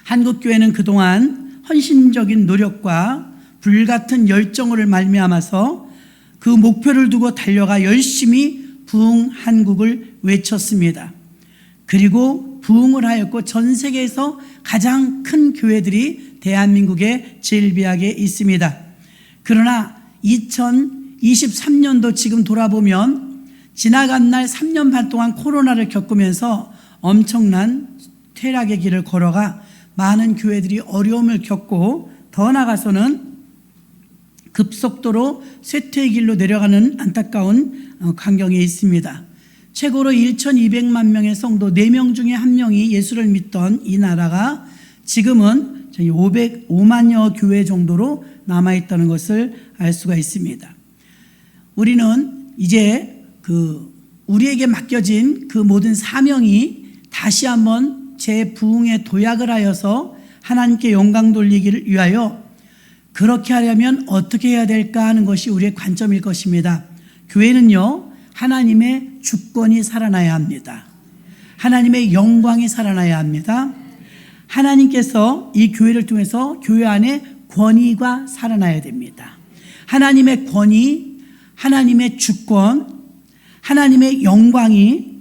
한국교회는 그동안 헌신적인 노력과 불같은 열정으로 말미암아서 그 목표를 두고 달려가 열심히 부흥 한국을 외쳤습니다. 그리고 부흥을 하였고 전 세계에서 가장 큰 교회들이 대한민국에 질비하게 있습니다. 그러나 2023년도 지금 돌아보면 지나간 날 3년 반 동안 코로나를 겪으면서 엄청난 퇴락의 길을 걸어가 많은 교회들이 어려움을 겪고 더 나아가서는 급속도로 쇠퇴의 길로 내려가는 안타까운 광경에 있습니다. 최고로 1,200만 명의 성도 4명 중에 1명이 예수를 믿던 이 나라가 지금은 500만여 교회 정도로 남아있다는 것을 알 수가 있습니다. 우리는 이제 우리에게 맡겨진 그 모든 사명이 다시 한번 재부흥에 도약을 하여서 하나님께 영광 돌리기를 위하여 그렇게 하려면 어떻게 해야 될까 하는 것이 우리의 관점일 것입니다. 교회는요, 하나님의 주권이 살아나야 합니다. 하나님의 영광이 살아나야 합니다. 하나님께서 이 교회를 통해서 교회 안에 권위가 살아나야 됩니다. 하나님의 권위, 하나님의 주권, 하나님의 영광이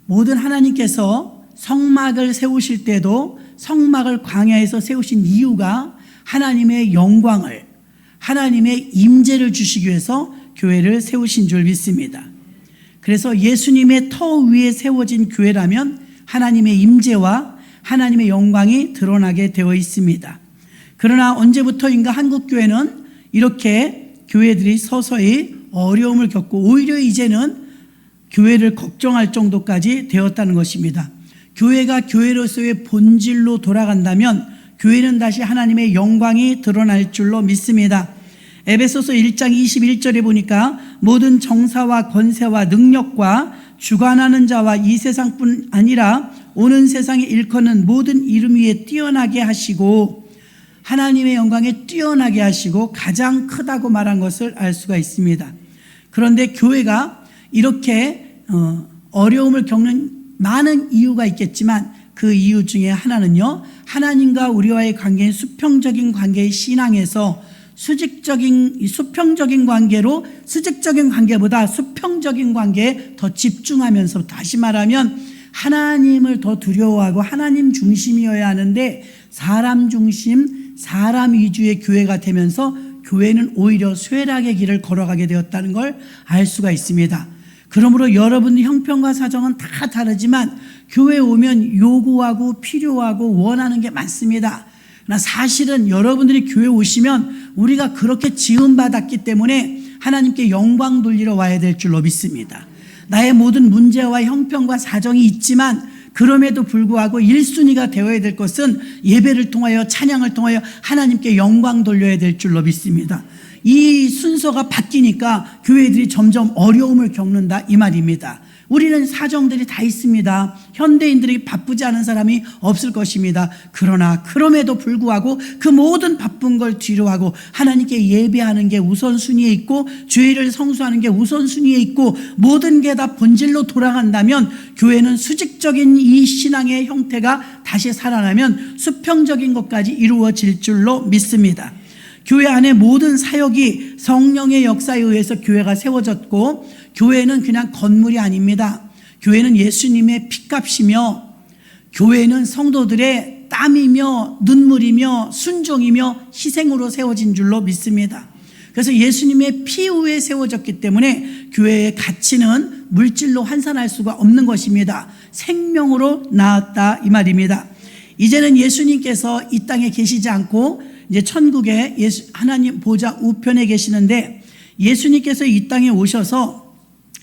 모든 하나님께서 성막을 세우실 때도 성막을 광야에서 세우신 이유가 하나님의 영광을, 하나님의 임재를 주시기 위해서 교회를 세우신 줄 믿습니다. 그래서 예수님의 터 위에 세워진 교회라면 하나님의 임재와 하나님의 영광이 드러나게 되어 있습니다. 그러나 언제부터인가 한국교회는 이렇게 교회들이 서서히 어려움을 겪고 오히려 이제는 교회를 걱정할 정도까지 되었다는 것입니다. 교회가 교회로서의 본질로 돌아간다면 교회는 다시 하나님의 영광이 드러날 줄로 믿습니다. 에베소서 1장 21절에 보니까 모든 정사와 권세와 능력과 주관하는 자와 이 세상뿐 아니라 오는 세상에 일컫는 모든 이름 위에 뛰어나게 하시고 하나님의 영광에 뛰어나게 하시고 가장 크다고 말한 것을 알 수가 있습니다. 그런데 교회가 이렇게 어려움을 겪는 많은 이유가 있겠지만 그 이유 중에 하나는요, 하나님과 우리와의 관계인 수평적인 관계의 신앙에서 수평적인 관계로 수직적인 관계보다 수평적인 관계에 더 집중하면서, 다시 말하면 하나님을 더 두려워하고 하나님 중심이어야 하는데 사람 중심, 사람 위주의 교회가 되면서 교회는 오히려 쇠락의 길을 걸어가게 되었다는 걸 알 수가 있습니다. 그러므로 여러분 형편과 사정은 다 다르지만 교회에 오면 요구하고 필요하고 원하는 게 많습니다. 그러나 사실은 여러분들이 교회 오시면 우리가 그렇게 지음받았기 때문에 하나님께 영광 돌리러 와야 될 줄로 믿습니다. 나의 모든 문제와 형편과 사정이 있지만 그럼에도 불구하고 1순위가 되어야 될 것은 예배를 통하여 찬양을 통하여 하나님께 영광 돌려야 될 줄로 믿습니다. 이 순서가 바뀌니까 교회들이 점점 어려움을 겪는다 이 말입니다. 우리는 사정들이 다 있습니다. 현대인들이 바쁘지 않은 사람이 없을 것입니다. 그러나 그럼에도 불구하고 그 모든 바쁜 걸 뒤로하고 하나님께 예배하는 게 우선순위에 있고 죄를 성수하는 게 우선순위에 있고 모든 게 다 본질로 돌아간다면 교회는 수직적인 이 신앙의 형태가 다시 살아나면 수평적인 것까지 이루어질 줄로 믿습니다. 교회 안에 모든 사역이 성령의 역사에 의해서 교회가 세워졌고 교회는 그냥 건물이 아닙니다. 교회는 예수님의 피값이며 교회는 성도들의 땀이며 눈물이며 순종이며 희생으로 세워진 줄로 믿습니다. 그래서 예수님의 피 위에 세워졌기 때문에 교회의 가치는 물질로 환산할 수가 없는 것입니다. 생명으로 나았다 이 말입니다. 이제는 예수님께서 이 땅에 계시지 않고 이제 천국에 하나님 보좌 우편에 계시는데 예수님께서 이 땅에 오셔서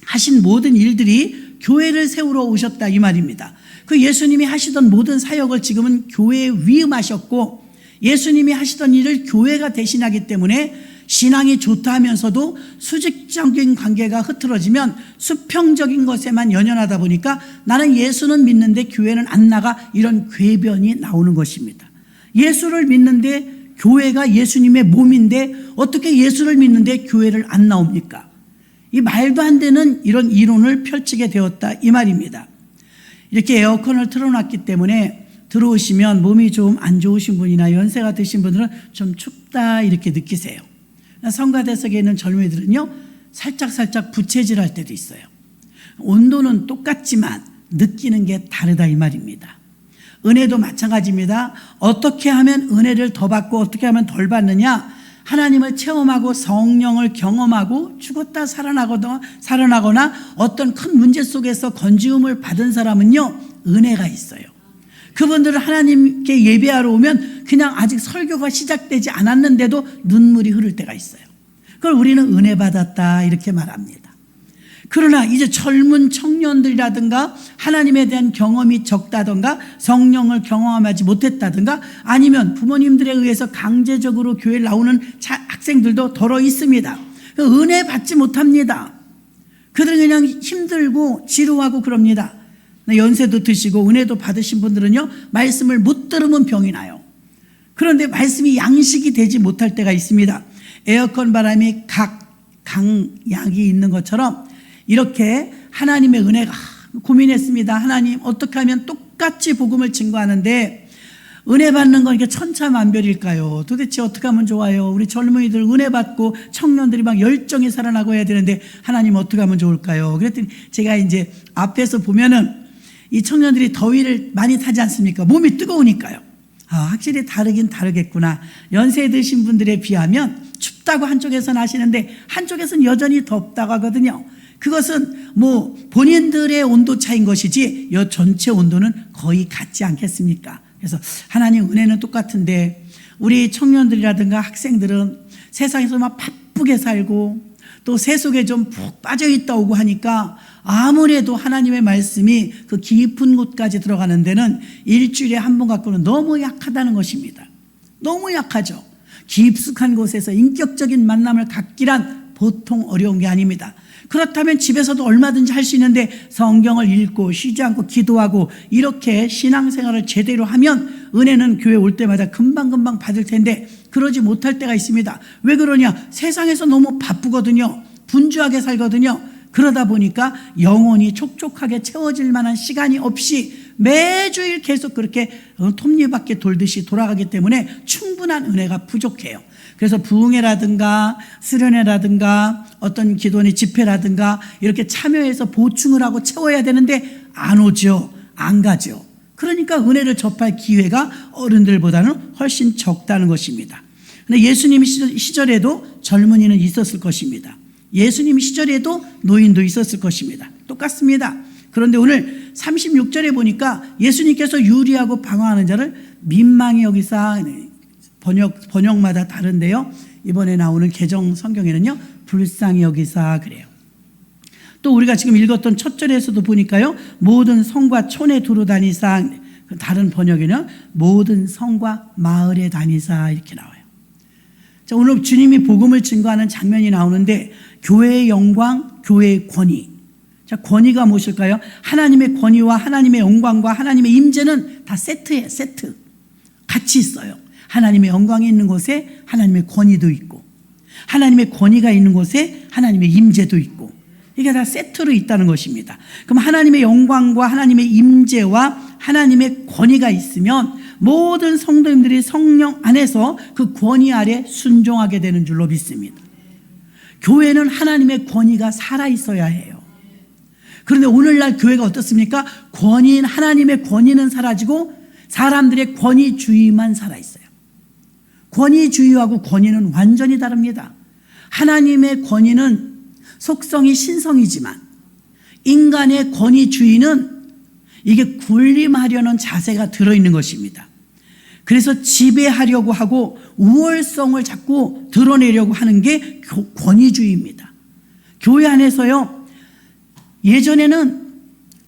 하신 모든 일들이 교회를 세우러 오셨다 이 말입니다. 그 예수님이 하시던 모든 사역을 지금은 교회에 위임하셨고 예수님이 하시던 일을 교회가 대신하기 때문에 신앙이 좋다 하면서도 수직적인 관계가 흐트러지면 수평적인 것에만 연연하다 보니까 나는 예수는 믿는데 교회는 안 나가, 이런 궤변이 나오는 것입니다. 예수를 믿는데 교회가 예수님의 몸인데 어떻게 예수를 믿는데 교회를 안 나옵니까? 이 말도 안 되는 이런 이론을 펼치게 되었다 이 말입니다. 이렇게 에어컨을 틀어놨기 때문에 들어오시면 몸이 좀 안 좋으신 분이나 연세가 드신 분들은 좀 춥다 이렇게 느끼세요. 성가대석에 있는 젊은이들은요, 살짝 부채질할 때도 있어요. 온도는 똑같지만 느끼는 게 다르다 이 말입니다. 은혜도 마찬가지입니다. 어떻게 하면 은혜를 더 받고 어떻게 하면 덜 받느냐? 하나님을 체험하고 성령을 경험하고 죽었다 살아나거나 어떤 큰 문제 속에서 건지움을 받은 사람은요, 은혜가 있어요. 그분들은 하나님께 예배하러 오면 그냥 아직 설교가 시작되지 않았는데도 눈물이 흐를 때가 있어요. 그걸 우리는 은혜 받았다 이렇게 말합니다. 그러나 이제 젊은 청년들이라든가 하나님에 대한 경험이 적다든가 성령을 경험하지 못했다든가 아니면 부모님들에 의해서 강제적으로 교회에 나오는 학생들도 더러 있습니다. 은혜 받지 못합니다. 그들은 그냥 힘들고 지루하고 그럽니다. 연세도 드시고 은혜도 받으신 분들은요, 말씀을 못 들으면 병이 나요. 그런데 말씀이 양식이 되지 못할 때가 있습니다. 에어컨 바람이 강약이 있는 것처럼 이렇게 하나님의 은혜가 고민했습니다. 하나님 어떻게 하면 똑같이 복음을 증거하는데 은혜 받는 건 이게 천차만별일까요? 도대체 어떻게 하면 좋아요? 우리 젊은이들 은혜 받고 청년들이 막 열정이 살아나고 해야 되는데 하나님 어떻게 하면 좋을까요? 그랬더니 제가 이제 앞에서 보면은 이 청년들이 더위를 많이 타지 않습니까? 몸이 뜨거우니까요. 확실히 다르긴 다르겠구나. 연세 드신 분들에 비하면 춥다고 한쪽에서는 하시는데 한쪽에서는 여전히 덥다고 하거든요. 그것은 뭐 본인들의 온도 차이인 것이지 전체 온도는 거의 같지 않겠습니까? 그래서 하나님 은혜는 똑같은데 우리 청년들이라든가 학생들은 세상에서 막 바쁘게 살고 또 세속에 좀 푹 빠져있다 오고 하니까 아무래도 하나님의 말씀이 그 깊은 곳까지 들어가는 데는 일주일에 한 번 갖고는 너무 약하다는 것입니다. 너무 약하죠. 깊숙한 곳에서 인격적인 만남을 갖기란 보통 어려운 게 아닙니다. 그렇다면 집에서도 얼마든지 할 수 있는데 성경을 읽고 쉬지 않고 기도하고 이렇게 신앙생활을 제대로 하면 은혜는 교회 올 때마다 금방금방 받을 텐데 그러지 못할 때가 있습니다. 왜 그러냐? 세상에서 너무 바쁘거든요. 분주하게 살거든요. 그러다 보니까 영혼이 촉촉하게 채워질 만한 시간이 없이 매주일 계속 그렇게 톱니바퀴 돌듯이 돌아가기 때문에 충분한 은혜가 부족해요. 그래서 부흥회라든가 수련회라든가 어떤 기도원의 집회라든가 이렇게 참여해서 보충을 하고 채워야 되는데 안 오죠. 안 가죠. 그러니까 은혜를 접할 기회가 어른들보다는 훨씬 적다는 것입니다. 근데 예수님 시절에도 젊은이는 있었을 것입니다. 예수님 시절에도 노인도 있었을 것입니다. 똑같습니다. 그런데 오늘 36절에 보니까 예수님께서 유리하고 방황하는 자를 민망히 여기사 번역마다 다른데요. 이번에 나오는 개정 성경에는요, 불쌍히 여기사 그래요. 또 우리가 지금 읽었던 첫 절에서도 보니까요, 모든 성과 촌에 두루 다니사, 다른 번역에는 모든 성과 마을에 다니사 이렇게 나와요. 자, 오늘 주님이 복음을 증거하는 장면이 나오는데 교회의 영광, 교회의 권위. 자, 권위가 무엇일까요? 하나님의 권위와 하나님의 영광과 하나님의 임재는 다 세트예요. 세트. 같이 있어요. 하나님의 영광이 있는 곳에 하나님의 권위도 있고 하나님의 권위가 있는 곳에 하나님의 임재도 있고 이게 다 세트로 있다는 것입니다. 그럼 하나님의 영광과 하나님의 임재와 하나님의 권위가 있으면 모든 성도님들이 성령 안에서 그 권위 아래 순종하게 되는 줄로 믿습니다. 교회는 하나님의 권위가 살아있어야 해요. 그런데 오늘날 교회가 어떻습니까? 권위인 하나님의 권위는 사라지고 사람들의 권위주의만 살아있어요. 권위주의하고 권위는 완전히 다릅니다. 하나님의 권위는 속성이 신성이지만 인간의 권위주의는 이게 군림하려는 자세가 들어있는 것입니다. 그래서 지배하려고 하고 우월성을 자꾸 드러내려고 하는 게 권위주의입니다. 교회 안에서요, 예전에는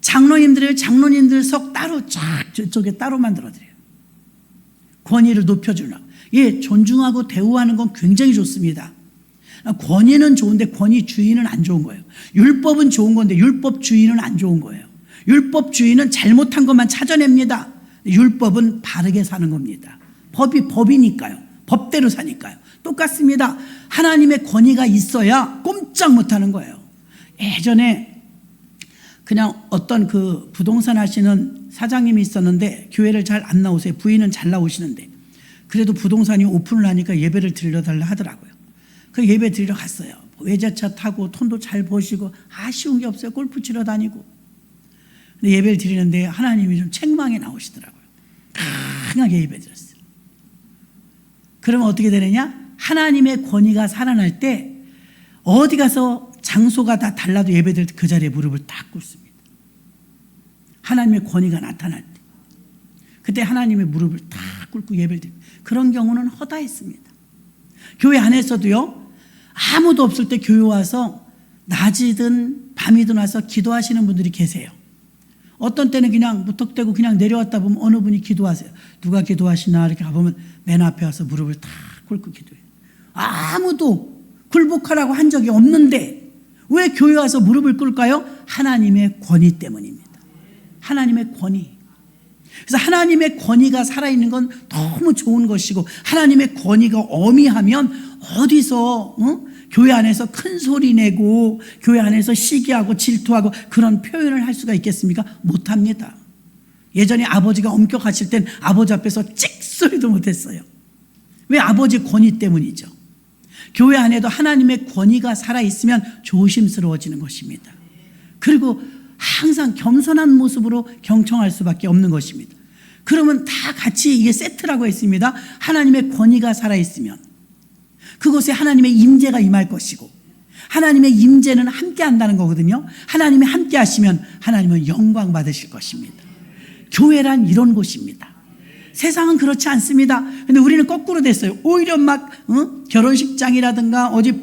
장로님들석 따로 저쪽에 따로 만들어드려요. 권위를 높여주려고. 예, 존중하고 대우하는 건 굉장히 좋습니다. 권위는 좋은데 권위주의는 안 좋은 거예요. 율법은 좋은 건데 율법주의는 안 좋은 거예요. 율법주의는 잘못한 것만 찾아냅니다. 율법은 바르게 사는 겁니다. 법이 법이니까요. 법대로 사니까요. 똑같습니다. 하나님의 권위가 있어야 꼼짝 못하는 거예요. 예전에 그냥 어떤 그 부동산 하시는 사장님이 있었는데 교회를 잘 안 나오세요. 부인은 잘 나오시는데 그래도 부동산이 오픈을 하니까 예배를 드려달라 하더라고요. 그 예배 드리러 갔어요. 외제차 타고 돈도 잘 버시고 아쉬운 게 없어요. 골프 치러 다니고. 근데 예배를 드리는데 하나님이 좀 책망에 나오시더라고요. 강하게 예배 드렸어요. 그러면 어떻게 되느냐? 하나님의 권위가 살아날 때 어디 가서 장소가 다 달라도 예배 드릴 때 그 자리에 무릎을 딱 꿇습니다. 하나님의 권위가 나타날 때. 그때 하나님의 무릎을 딱 꿇고 예배를 드립니다. 그런 경우는 허다했습니다. 교회 안에서도요. 아무도 없을 때 교회 와서 낮이든 밤이든 와서 기도하시는 분들이 계세요. 어떤 때는 그냥 무턱대고 그냥 내려왔다 보면 어느 분이 기도하세요. 누가 기도하시나 이렇게 가보면 맨 앞에 와서 무릎을 탁 꿇고 기도해요. 아무도 굴복하라고 한 적이 없는데 왜 교회 와서 무릎을 꿇을까요? 하나님의 권위 때문입니다. 하나님의 권위. 그래서 하나님의 권위가 살아있는 건 너무 좋은 것이고 하나님의 권위가 어미하면 어디서 교회 안에서 큰 소리 내고 교회 안에서 시기하고 질투하고 그런 표현을 할 수가 있겠습니까? 못합니다. 예전에 아버지가 엄격하실 땐 아버지 앞에서 찍소리도 못했어요. 왜? 아버지 권위 때문이죠. 교회 안에도 하나님의 권위가 살아있으면 조심스러워지는 것입니다. 그리고 항상 겸손한 모습으로 경청할 수밖에 없는 것입니다. 그러면 다 같이 이게 세트라고 했습니다. 하나님의 권위가 살아있으면 그곳에 하나님의 임재가 임할 것이고 하나님의 임재는 함께 한다는 거거든요. 하나님이 함께 하시면 하나님은 영광 받으실 것입니다. 교회란 이런 곳입니다. 세상은 그렇지 않습니다. 근데 우리는 거꾸로 됐어요. 오히려 막 결혼식장이라든가 어디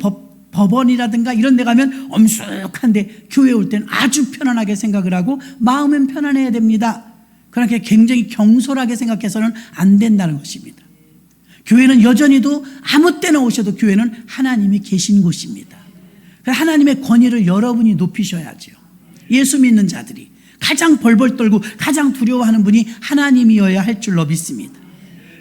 법원이라든가 이런 데 가면 엄숙한데 교회 올 때는 아주 편안하게 생각을 하고 마음은 편안해야 됩니다. 그렇게 굉장히 경솔하게 생각해서는 안 된다는 것입니다. 교회는 여전히도 아무 때나 오셔도 교회는 하나님이 계신 곳입니다. 하나님의 권위를 여러분이 높이셔야죠. 예수 믿는 자들이 가장 벌벌 떨고 가장 두려워하는 분이 하나님이어야 할 줄로 믿습니다.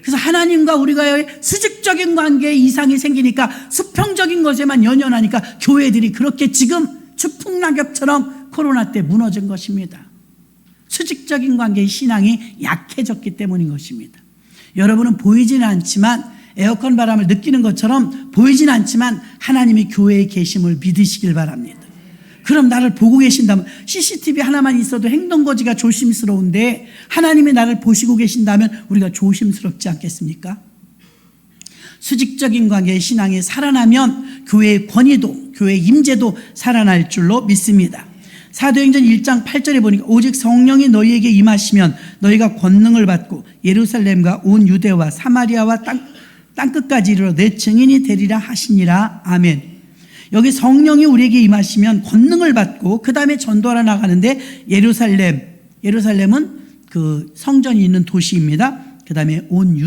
그래서 하나님과 우리가의 수직적인 관계에 이상이 생기니까 수평적인 것에만 연연하니까 교회들이 그렇게 지금 추풍낙엽처럼 코로나 때 무너진 것입니다. 수직적인 관계의 신앙이 약해졌기 때문인 것입니다. 여러분은 보이지는 않지만 에어컨 바람을 느끼는 것처럼 보이지는 않지만 하나님이 교회에 계심을 믿으시길 바랍니다. 그럼 나를 보고 계신다면 CCTV 하나만 있어도 행동거지가 조심스러운데 하나님이 나를 보시고 계신다면 우리가 조심스럽지 않겠습니까? 수직적인 관계의 신앙이 살아나면 교회의 권위도 교회의 임재도 살아날 줄로 믿습니다. 사도행전 1장 8절에 보니까 오직 성령이 너희에게 임하시면 너희가 권능을 받고 예루살렘과 온 유대와 사마리아와 땅끝까지 이르러 내 증인이 되리라 하시니라. 아멘. 여기 우리에게 임하시면 권능을 받고 그 다음에 전도하러 나가는데 예루살렘은 그 성전이 있는 도시입니다. 그 다음에 온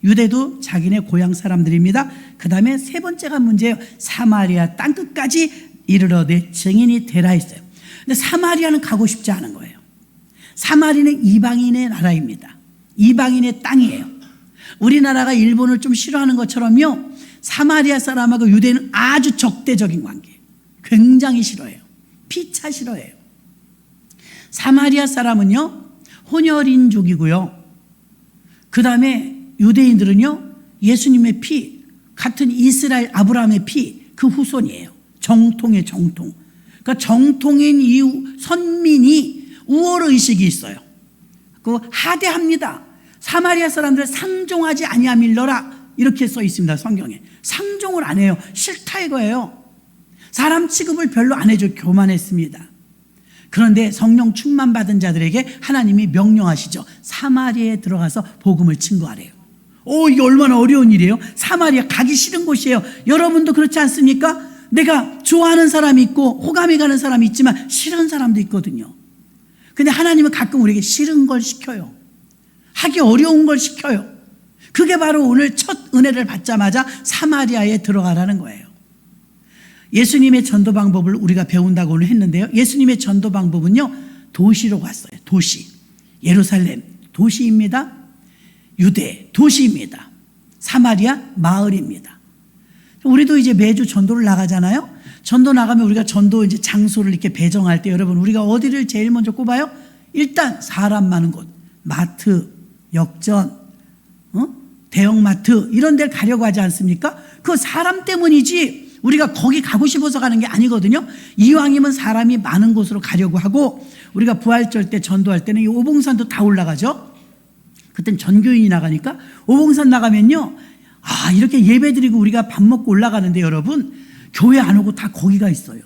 유대도 자기네 고향 사람들입니다. 그 다음에 세 번째가 문제예요. 사마리아 땅끝까지 이르러 내 증인이 되라 했어요. 근데 사마리아는 가고 싶지 않은 거예요. 사마리아는 이방인의 나라입니다. 이방인의 땅이에요. 우리나라가 일본을 좀 싫어하는 것처럼요. 사마리아 사람하고 유대인은 아주 적대적인 관계. 굉장히 싫어해요. 피차 싫어해요. 사마리아 사람은요. 혼혈인족이고요. 그 다음에 유대인들은요. 예수님의 피, 같은 이스라엘 아브라함의 피, 그 후손이에요. 정통의 정통. 그러니까 정통인 이후 선민이 우월의식이 있어요. 그 하대합니다. 사마리아 사람들 상종하지 아니하밀러라 이렇게 써 있습니다. 성경에. 상종을 안 해요. 싫다 이거예요. 사람 취급을 별로 안 해줘. 교만했습니다. 그런데 성령 충만 받은 자들에게 하나님이 명령하시죠. 사마리아에 들어가서 복음을 증거하래요. 이게 얼마나 어려운 일이에요. 사마리아 가기 싫은 곳이에요. 여러분도 그렇지 않습니까? 내가 좋아하는 사람이 있고 호감이 가는 사람이 있지만 싫은 사람도 있거든요. 근데 하나님은 가끔 우리에게 싫은 걸 시켜요. 하기 어려운 걸 시켜요. 그게 바로 오늘 첫 은혜를 받자마자 사마리아에 들어가라는 거예요. 예수님의 전도 방법을 우리가 배운다고 오늘 했는데요. 예수님의 전도 방법은요. 도시로 갔어요. 도시. 예루살렘 도시입니다. 유대 도시입니다. 사마리아 마을입니다. 우리도 이제 매주 전도를 나가잖아요. 전도 나가면 우리가 전도 이제 장소를 이렇게 배정할 때 여러분 우리가 어디를 제일 먼저 꼽아요? 일단 사람 많은 곳, 마트, 역전, 대형마트 이런 데를 가려고 하지 않습니까? 그 사람 때문이지 우리가 거기 가고 싶어서 가는 게 아니거든요. 이왕이면 사람이 많은 곳으로 가려고 하고, 우리가 부활절 때 전도할 때는 이 오봉산도 다 올라가죠. 그땐 전교인이 나가니까 오봉산 나가면요, 이렇게 예배드리고 우리가 밥 먹고 올라가는데 여러분 교회 안 오고 다 거기가 있어요.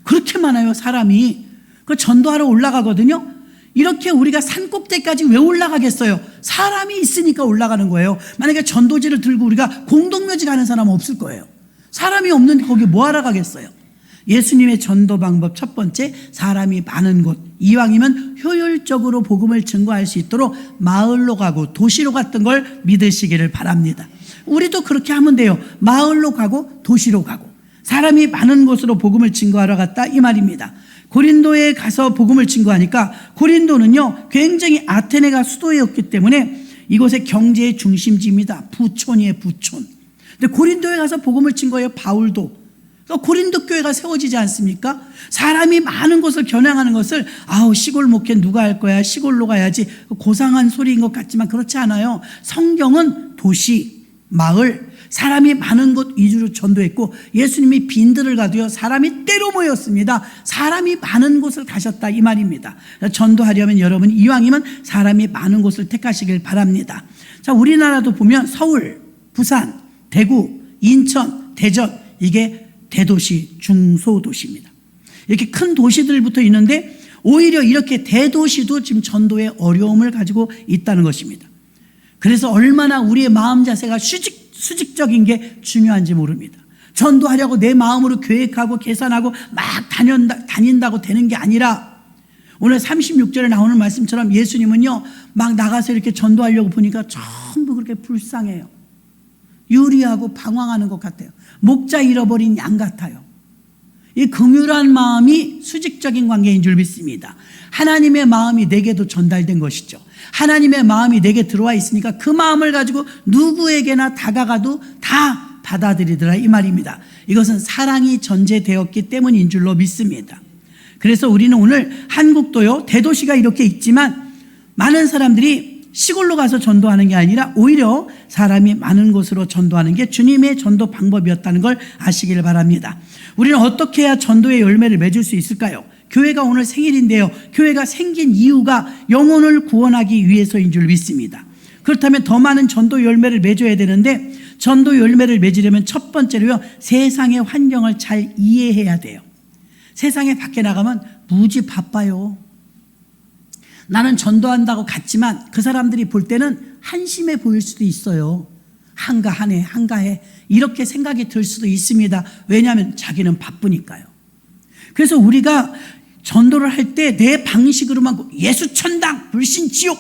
그렇게 많아요. 사람이. 그 전도하러 올라가거든요. 이렇게 우리가 산 꼭대기까지 왜 올라가겠어요? 사람이 있으니까 올라가는 거예요. 만약에 전도지를 들고 우리가 공동묘지 가는 사람은 없을 거예요. 사람이 없는데 거기 뭐 하러 가겠어요? 예수님의 전도 방법 첫 번째, 사람이 많은 곳, 이왕이면 효율적으로 복음을 증거할 수 있도록 마을로 가고 도시로 갔던 걸 믿으시기를 바랍니다. 우리도 그렇게 하면 돼요. 마을로 가고 도시로 가고 사람이 많은 곳으로 복음을 증거하러 갔다 이 말입니다. 고린도에 가서 복음을 증거하니까, 고린도는요 굉장히 아테네가 수도였기 때문에 이곳의 경제의 중심지입니다. 부촌이에요, 부촌. 근데 고린도에 가서 복음을 증거해요. 바울도. 그러니까 고린도 교회가 세워지지 않습니까? 사람이 많은 곳을 겨냥하는 것을 시골 목회 누가 할 거야, 시골로 가야지, 고상한 소리인 것 같지만 그렇지 않아요. 성경은 도시, 마을, 사람이 많은 곳 위주로 전도했고, 예수님이 빈들을 가도요 사람이 때로 모였습니다. 사람이 많은 곳을 가셨다 이 말입니다. 전도하려면 여러분 이왕이면 사람이 많은 곳을 택하시길 바랍니다. 자, 우리나라도 보면 서울, 부산, 대구, 인천, 대전, 이게 대도시, 중소도시입니다. 이렇게 큰 도시들부터 있는데 오히려 이렇게 대도시도 지금 전도에 어려움을 가지고 있다는 것입니다. 그래서 얼마나 우리의 마음 자세가 수직적인 게 중요한지 모릅니다. 전도하려고 내 마음으로 계획하고 계산하고 막 다닌다고 되는 게 아니라, 오늘 36절에 나오는 말씀처럼 예수님은요 막 나가서 이렇게 전도하려고 보니까 전부 그렇게 불쌍해요. 유리하고 방황하는 것 같아요. 목자 잃어버린 양 같아요. 이 긍휼한 마음이 수직적인 관계인 줄 믿습니다. 하나님의 마음이 내게도 전달된 것이죠. 하나님의 마음이 내게 들어와 있으니까 그 마음을 가지고 누구에게나 다가가도 다 받아들이더라 이 말입니다. 이것은 사랑이 전제되었기 때문인 줄로 믿습니다. 그래서 우리는 오늘 한국도요 대도시가 이렇게 있지만 많은 사람들이 시골로 가서 전도하는 게 아니라 오히려 사람이 많은 곳으로 전도하는 게 주님의 전도 방법이었다는 걸 아시길 바랍니다. 우리는 어떻게 해야 전도의 열매를 맺을 수 있을까요? 교회가 오늘 생일인데요, 교회가 생긴 이유가 영혼을 구원하기 위해서인 줄 믿습니다. 그렇다면 더 많은 전도 열매를 맺어야 되는데, 전도 열매를 맺으려면 첫 번째로요 세상의 환경을 잘 이해해야 돼요. 세상에 밖에 나가면 무지 바빠요. 나는 전도한다고 갔지만 그 사람들이 볼 때는 한심해 보일 수도 있어요. 한가해 이렇게 생각이 들 수도 있습니다. 왜냐하면 자기는 바쁘니까요. 그래서 우리가 전도를 할 때 내 방식으로만 예수천당 불신지옥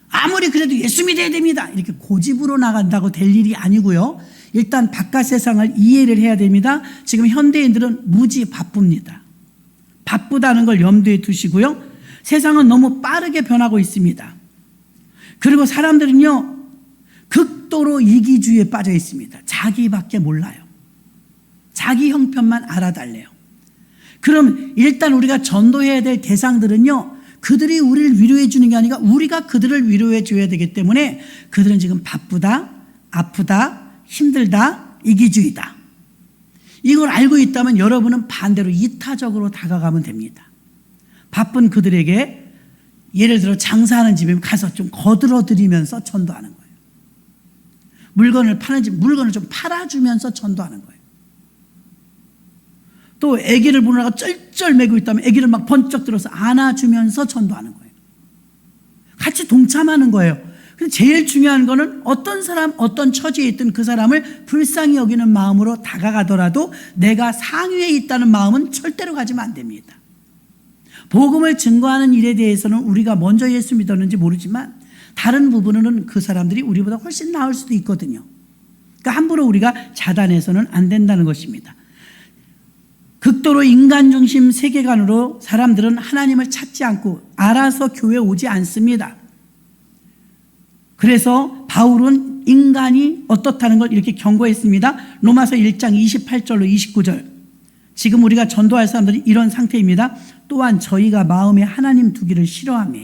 아무리 그래도 예수 믿어야 됩니다 이렇게 고집으로 나간다고 될 일이 아니고요, 일단 바깥 세상을 이해를 해야 됩니다. 지금 현대인들은 무지 바쁩니다. 바쁘다는 걸 염두에 두시고요, 세상은 너무 빠르게 변하고 있습니다. 그리고 사람들은요 극도로 이기주의에 빠져 있습니다. 자기밖에 몰라요. 자기 형편만 알아달래요. 그럼 일단 우리가 전도해야 될 대상들은요 그들이 우리를 위로해 주는 게 아니라 우리가 그들을 위로해 줘야 되기 때문에, 그들은 지금 바쁘다, 아프다, 힘들다, 이기주의다. 이걸 알고 있다면 여러분은 반대로 이타적으로 다가가면 됩니다. 바쁜 그들에게 예를 들어 장사하는 집에 가서 좀 거들어드리면서 전도하는 거예요. 물건을 파는 집 물건을 좀 팔아주면서 전도하는 거예요. 또 아기를 보느라고 쩔쩔매고 있다면 아기를 막 번쩍 들어서 안아주면서 전도하는 거예요. 같이 동참하는 거예요. 근데 제일 중요한 거는 어떤 사람, 어떤 처지에 있든 그 사람을 불쌍히 여기는 마음으로 다가가더라도 내가 상위에 있다는 마음은 절대로 가지면 안 됩니다. 복음을 증거하는 일에 대해서는 우리가 먼저 예수 믿었는지 모르지만 다른 부분은 그 사람들이 우리보다 훨씬 나을 수도 있거든요. 그러니까 함부로 우리가 자단해서는 안 된다는 것입니다. 극도로 인간 중심 세계관으로 사람들은 하나님을 찾지 않고 알아서 교회에 오지 않습니다. 그래서 바울은 인간이 어떻다는 걸 이렇게 경고했습니다. 로마서 1장 28절로 29절. 지금 우리가 전도할 사람들이 이런 상태입니다. 또한 저희가 마음에 하나님 두기를 싫어하며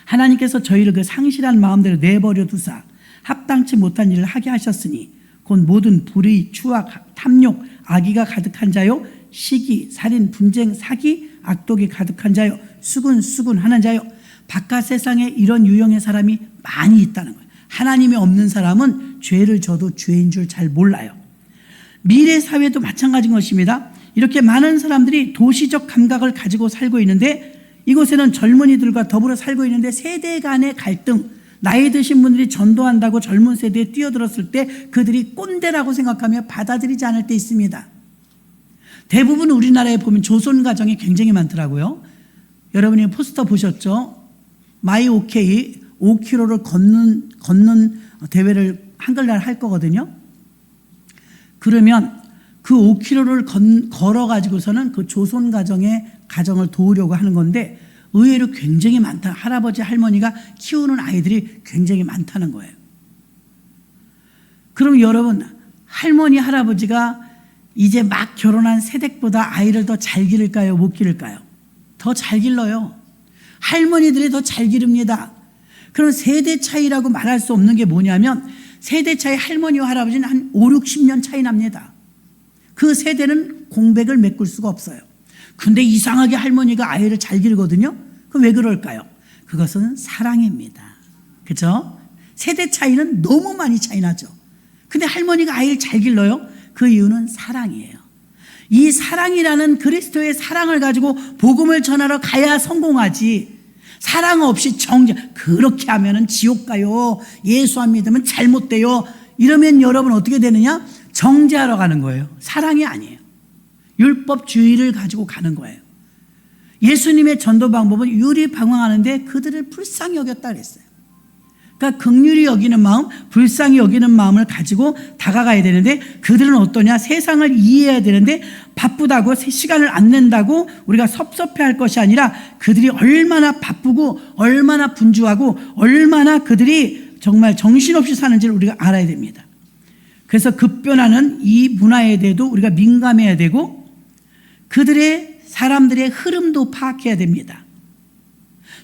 하나님께서 저희를 그 상실한 마음대로 내버려 두사 합당치 못한 일을 하게 하셨으니 곧 모든 불의, 추악, 탐욕, 악의가 가득한 자요, 시기, 살인, 분쟁, 사기, 악독이 가득한 자요, 수군하는 자요. 바깥 세상에 이런 유형의 사람이 많이 있다는 거예요. 하나님이 없는 사람은 죄를 져도 죄인 줄 잘 몰라요. 미래 사회도 마찬가지인 것입니다. 이렇게 많은 사람들이 도시적 감각을 가지고 살고 있는데 이곳에는 젊은이들과 더불어 살고 있는데 세대 간의 갈등, 나이 드신 분들이 전도한다고 젊은 세대에 뛰어들었을 때 그들이 꼰대라고 생각하며 받아들이지 않을 때 있습니다. 대부분 우리나라에 보면 조선 가정이 굉장히 많더라고요. 여러분이 포스터 보셨죠? 마이 오케이 5km를 걷는 대회를 한글날 할 거거든요. 그러면 그 5km를 걸어가지고서는 그 조선 가정을 도우려고 하는 건데 의외로 굉장히 많다. 할아버지, 할머니가 키우는 아이들이 굉장히 많다는 거예요. 그럼 여러분, 할머니, 할아버지가 이제 막 결혼한 새댁보다 아이를 더 잘 기를까요? 못 기를까요? 더 잘 길러요. 할머니들이 더 잘 기릅니다. 그럼 세대 차이라고 말할 수 없는 게 뭐냐면 세대 차이 할머니와 할아버지는 한 5, 60년 차이 납니다. 그 세대는 공백을 메꿀 수가 없어요. 근데 이상하게 할머니가 아이를 잘 기르거든요. 그럼 왜 그럴까요? 그것은 사랑입니다. 그렇죠? 세대 차이는 너무 많이 차이 나죠. 근데 할머니가 아이를 잘 길러요. 그 이유는 사랑이에요. 이 사랑이라는 그리스도의 사랑을 가지고 복음을 전하러 가야 성공하지. 사랑 없이 그렇게 하면은 지옥 가요. 예수 안 믿으면 잘못돼요. 이러면 여러분 어떻게 되느냐? 정죄하러 가는 거예요. 사랑이 아니에요. 율법주의를 가지고 가는 거예요. 예수님의 전도 방법은 유리방황하는데 그들을 불쌍히 여겼다 그랬어요. 그러니까 긍휼히 여기는 마음, 불쌍히 여기는 마음을 가지고 다가가야 되는데 그들은 어떠냐? 세상을 이해해야 되는데 바쁘다고 시간을 안 낸다고 우리가 섭섭해할 것이 아니라 그들이 얼마나 바쁘고 얼마나 분주하고 얼마나 그들이 정말 정신없이 사는지를 우리가 알아야 됩니다. 그래서 급변하는 이 문화에 대해도 우리가 민감해야 되고 그들의 사람들의 흐름도 파악해야 됩니다.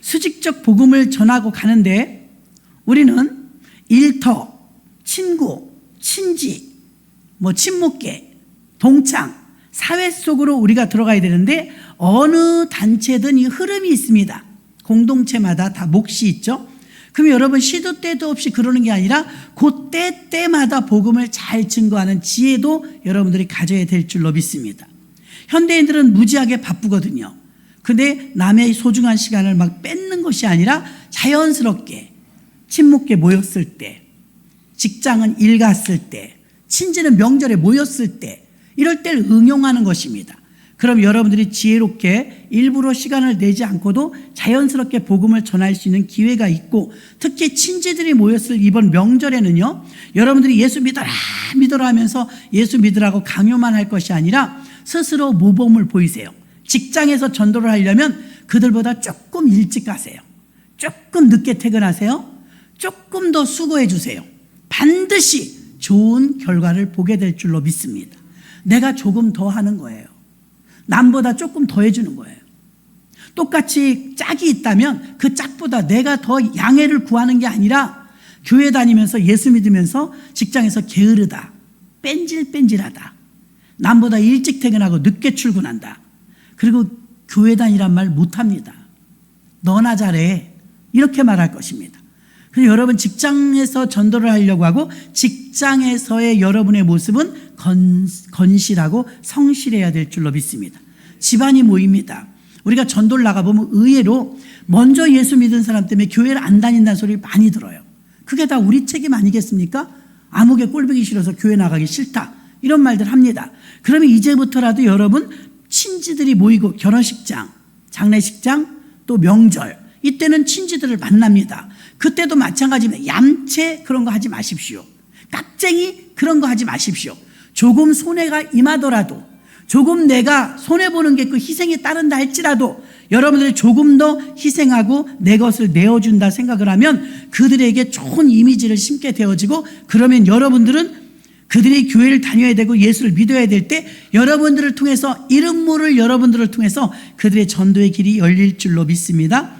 수직적 복음을 전하고 가는데 우리는 일터, 친구, 친지, 친목계, 동창, 사회 속으로 우리가 들어가야 되는데 어느 단체든 이 흐름이 있습니다. 공동체마다 다 몫이 있죠. 그럼 여러분 시도 때도 없이 그러는 게 아니라 그 때마다 복음을 잘 증거하는 지혜도 여러분들이 가져야 될 줄로 믿습니다. 현대인들은 무지하게 바쁘거든요. 근데 남의 소중한 시간을 막 뺏는 것이 아니라 자연스럽게 친목계 모였을 때, 직장은 일 갔을 때, 친지는 명절에 모였을 때 이럴 때를 응용하는 것입니다. 그럼 여러분들이 지혜롭게 일부러 시간을 내지 않고도 자연스럽게 복음을 전할 수 있는 기회가 있고 특히 친지들이 모였을 이번 명절에는요. 여러분들이 예수 믿어라 하면서 예수 믿으라고 강요만 할 것이 아니라 스스로 모범을 보이세요. 직장에서 전도를 하려면 그들보다 조금 일찍 가세요. 조금 늦게 퇴근하세요. 조금 더 수고해 주세요. 반드시 좋은 결과를 보게 될 줄로 믿습니다. 내가 조금 더 하는 거예요. 남보다 조금 더 해주는 거예요. 똑같이 짝이 있다면 그 짝보다 내가 더 양해를 구하는 게 아니라 교회 다니면서 예수 믿으면서 직장에서 게으르다, 뺀질뺀질하다, 남보다 일찍 퇴근하고 늦게 출근한다. 그리고 교회 다니란 말 못합니다. 너나 잘해 이렇게 말할 것입니다. 그래서 여러분 직장에서 전도를 하려고 하고 직장에서의 여러분의 모습은 건실하고 성실해야 될 줄로 믿습니다. 집안이 모입니다. 우리가 전도를 나가보면 의외로 먼저 예수 믿은 사람 때문에 교회를 안 다닌다는 소리를 많이 들어요. 그게 다 우리 책임 아니겠습니까? 아무개 꼴보기 싫어서 교회 나가기 싫다 이런 말들 합니다. 그러면 이제부터라도 여러분 친지들이 모이고 결혼식장, 장례식장 또 명절 이때는 친지들을 만납니다. 그때도 마찬가지입니다. 얌체 그런 거 하지 마십시오. 깍쟁이 그런 거 하지 마십시오. 조금 손해가 임하더라도 조금 내가 손해보는 게 그 희생에 따른다 할지라도 여러분들이 조금 더 희생하고 내 것을 내어준다 생각을 하면 그들에게 좋은 이미지를 심게 되어지고, 그러면 여러분들은 그들이 교회를 다녀야 되고 예수를 믿어야 될 때 여러분들을 통해서, 이름 모를 여러분들을 통해서 그들의 전도의 길이 열릴 줄로 믿습니다.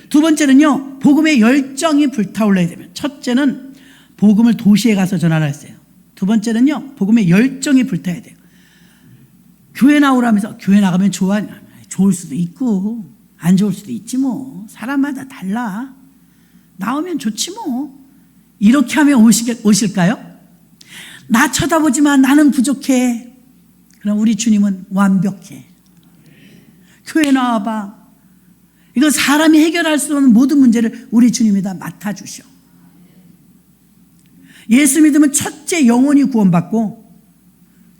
두 번째는요, 복음의 열정이 불타올라야 되면, 첫째는 복음을 도시에 가서 전하라 했어요. 두 번째는요, 복음의 열정이 불타야 돼요. 교회 나오라면서 교회 나가면 좋을 수도 있고 안 좋을 수도 있지 뭐. 사람마다 달라. 나오면 좋지 뭐. 이렇게 하면 오실까요? 나 쳐다보지만 나는 부족해. 그럼 우리 주님은 완벽해. 교회 나와봐. 이건 사람이 해결할 수 없는 모든 문제를 우리 주님이 다 맡아주셔. 예수 믿으면 첫째 영혼이 구원받고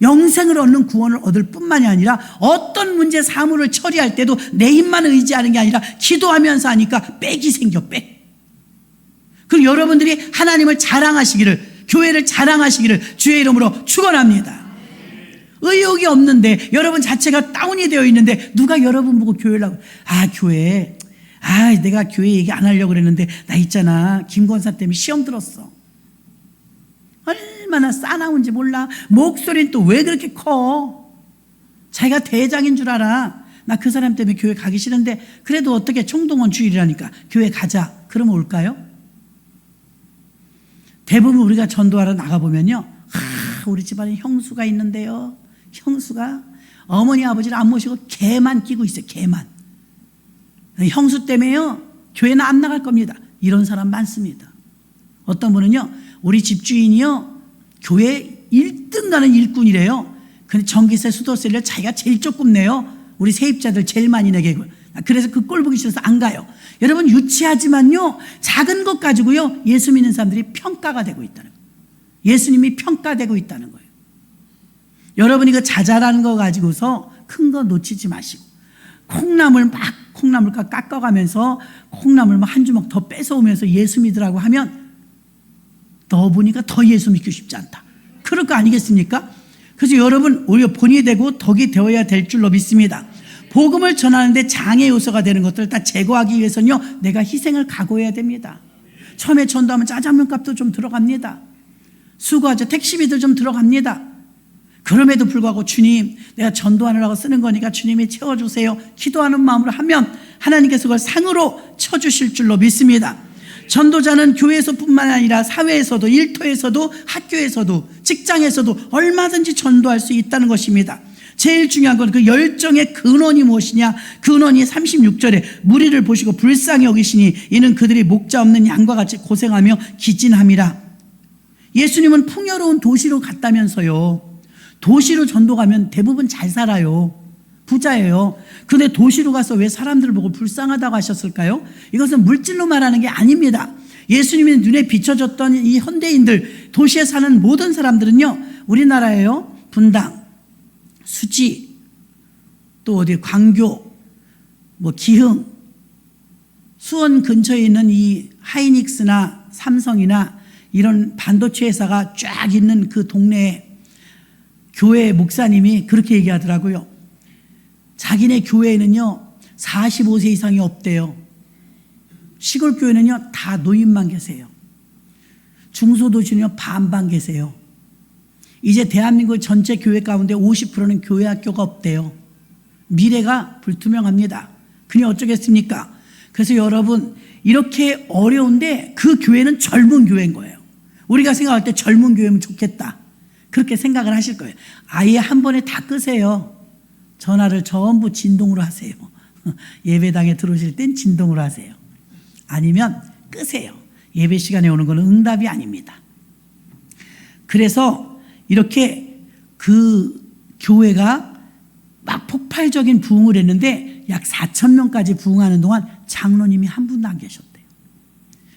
영생을 얻는 구원을 얻을 뿐만이 아니라 어떤 문제 사물을 처리할 때도 내 힘만 의지하는 게 아니라 기도하면서 하니까 빽이 생겨, 빽. 그리고 여러분들이 하나님을 자랑하시기를, 교회를 자랑하시기를 주의 이름으로 축원합니다. 의욕이 없는데, 여러분 자체가 다운이 되어 있는데 누가 여러분 보고 교회를 하고, 교회, 내가 교회 얘기 안 하려고 그랬는데 나 있잖아, 김권사 때문에 시험 들었어. 얼마나 싸나운지 몰라. 목소리는 또 왜 그렇게 커? 자기가 대장인 줄 알아. 나 그 사람 때문에 교회 가기 싫은데 그래도 어떻게 총동원 주일이라니까 교회 가자. 그러면 올까요? 대부분 우리가 전도하러 나가보면요, 우리 집안에 형수가 있는데요, 형수가 어머니 아버지를 안 모시고 개만 끼고 있어요. 개만. 형수 때문에요 교회는 안 나갈 겁니다. 이런 사람 많습니다. 어떤 분은요, 우리 집주인이요 교회 1등 가는 일꾼이래요. 근데 전기세, 수도세를 자기가 제일 조금 내요. 우리 세입자들 제일 많이 내게. 그래서 그 꼴 보기 싫어서 안 가요. 여러분, 유치하지만요, 작은 것 가지고요 예수 믿는 사람들이 평가가 되고 있다는 거예요. 예수님이 평가되고 있다는 거예요. 여러분이 그 자잘한 거 가지고서 큰 거 놓치지 마시고, 콩나물 깎아가면서 콩나물 한 주먹 더 뺏어오면서 예수 믿으라고 하면 너 보니까 더 예수 믿고 싶지 않다. 그럴 거 아니겠습니까? 그래서 여러분, 오히려 본이 되고 덕이 되어야 될 줄로 믿습니다. 복음을 전하는데 장애 요소가 되는 것들을 다 제거하기 위해서는요, 내가 희생을 각오해야 됩니다. 처음에 전도하면 짜장면 값도 좀 들어갑니다. 수고하죠. 택시비도 좀 들어갑니다. 그럼에도 불구하고 주님, 내가 전도하느라고 쓰는 거니까 주님이 채워주세요. 기도하는 마음으로 하면 하나님께서 그걸 상으로 쳐주실 줄로 믿습니다. 전도자는 교회에서뿐만 아니라 사회에서도, 일터에서도, 학교에서도, 직장에서도 얼마든지 전도할 수 있다는 것입니다. 제일 중요한 건 그 열정의 근원이 무엇이냐? 근원이 36절에 무리를 보시고 불쌍히 여기시니 이는 그들이 목자 없는 양과 같이 고생하며 기진함이라. 예수님은 풍요로운 도시로 갔다면서요. 도시로 전도 가면 대부분 잘 살아요. 부자예요. 근데 도시로 가서 왜 사람들을 보고 불쌍하다고 하셨을까요? 이것은 물질로 말하는 게 아닙니다. 예수님이 눈에 비춰졌던 이 현대인들, 도시에 사는 모든 사람들은요, 우리나라에요, 분당, 수지, 또 어디 광교, 기흥, 수원 근처에 있는 이 하이닉스나 삼성이나 이런 반도체 회사가 쫙 있는 그 동네에 교회 목사님이 그렇게 얘기하더라고요. 자기네 교회에는요 45세 이상이 없대요. 시골 교회는요 다 노인만 계세요. 중소도시는요 반반 계세요. 이제 대한민국 전체 교회 가운데 50%는 교회 학교가 없대요. 미래가 불투명합니다. 그니 어쩌겠습니까? 그래서 여러분, 이렇게 어려운데 그 교회는 젊은 교회인 거예요. 우리가 생각할 때 젊은 교회면 좋겠다, 그렇게 생각을 하실 거예요. 아예 한 번에 다 끄세요. 전화를 전부 진동으로 하세요. 예배당에 들어오실 땐 진동으로 하세요. 아니면 끄세요. 예배 시간에 오는 건 응답이 아닙니다. 그래서 이렇게 그 교회가 막 폭발적인 부흥을 했는데 약 4,000명까지 부흥하는 동안 장로님이 한 분도 안 계셨대요.